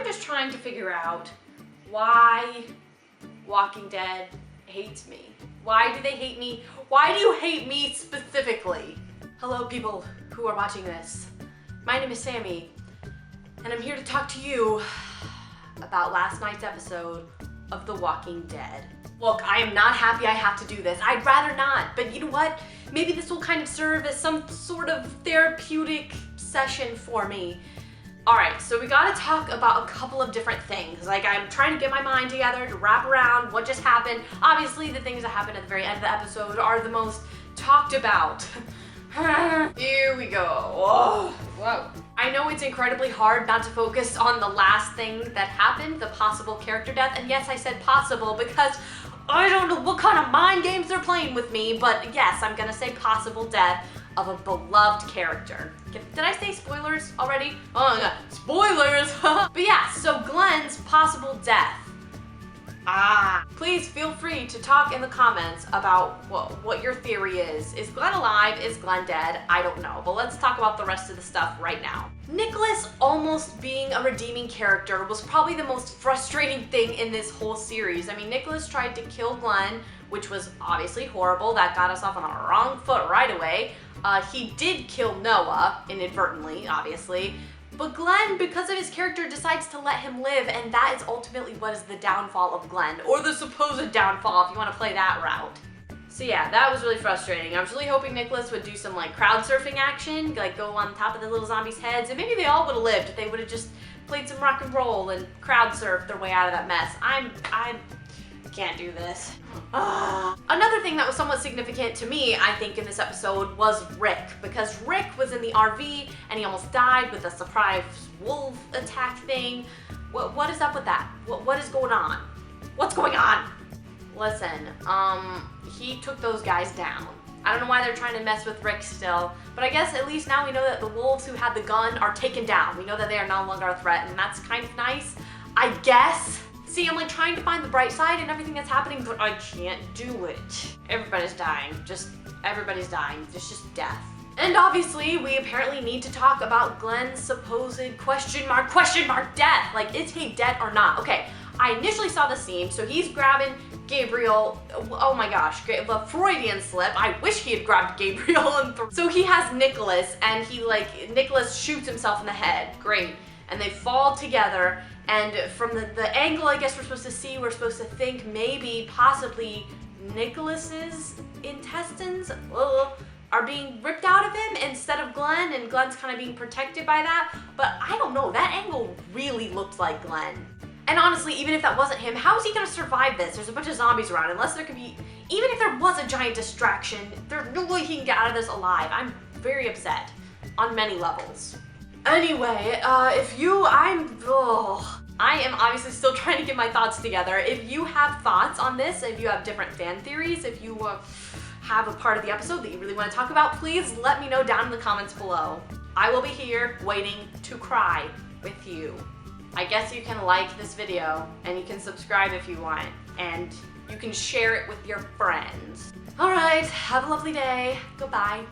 just trying to figure out why Walking Dead hates me. Why do they hate me? Why do you hate me specifically? Hello, people who are watching this. My name is Sammie, and I'm here to talk to you about last night's episode of The Walking Dead. Look, I am not happy I have to do this. I'd rather not, but you know what? Maybe this will kind of serve as some sort of therapeutic session for me. Alright, so we gotta talk about a couple of different things. Like, I'm trying to get my mind together to wrap around what just happened. Obviously, the things that happened at the very end of the episode are the most talked about. Here we go. Oh, whoa. I know it's incredibly hard not to focus on the last thing that happened, the possible character death. And yes, I said possible because I don't know what kind of mind games they're playing with me, but yes, I'm gonna say possible death of a beloved character. Did I say spoilers already? Oh, no. Spoilers! But yeah, so Glenn's possible death. Please feel free to talk in the comments about what your theory is. Is Glenn alive? Is Glenn dead? I don't know, but let's talk about the rest of the stuff right now. Nicholas almost being a redeeming character was probably the most frustrating thing in this whole series. I mean, Nicholas tried to kill Glenn, which was obviously horrible. That got us off on the wrong foot right away. He did kill Noah, inadvertently, obviously. But Glenn, because of his character, decides to let him live, and that is ultimately what is the downfall of Glenn, or the supposed downfall if you want to play that route. So yeah, that was really frustrating. I was really hoping Nicholas would do some like crowd surfing action, like go on top of the little zombies' heads, and maybe they all would have lived if they would have just played some rock and roll and crowd surfed their way out of that mess. I can't do this. Another thing that was somewhat significant to me, I think, in this episode was Rick, because Rick was in the RV and he almost died with a surprise wolf attack thing. What is up with that? What is going on? What's going on? Listen, he took those guys down. I don't know why they're trying to mess with Rick still, but I guess at least now we know that the wolves who had the gun are taken down. We know that they are no longer a threat, and that's kind of nice, I guess. See, I'm like trying to find the bright side in everything that's happening, but I can't do it. Everybody's dying. Everybody's dying. It's just death. And obviously, we apparently need to talk about Glenn's supposed question mark death. Like, is he dead or not? Okay, I initially saw the scene, so he's grabbing Gabriel. Oh my gosh, the Freudian slip. I wish he had grabbed Gabriel and so he has Nicholas, and Nicholas shoots himself in the head. Great. And they fall together. And from the angle I guess we're supposed to see, we're supposed to think maybe, possibly, Nicholas's intestines are being ripped out of him instead of Glenn, and Glenn's kind of being protected by that. But I don't know, that angle really looked like Glenn. And honestly, even if that wasn't him, how is he gonna survive this? There's a bunch of zombies around, unless there could be, even if there was a giant distraction, there's no way he can get out of this alive. I'm very upset on many levels. Anyway, I am obviously still trying to get my thoughts together. If you have thoughts on this, if you have different fan theories, if you have a part of the episode that you really want to talk about, please let me know down in the comments below. I will be here waiting to cry with you. I guess you can like this video, and you can subscribe if you want, and you can share it with your friends. Alright, have a lovely day. Goodbye.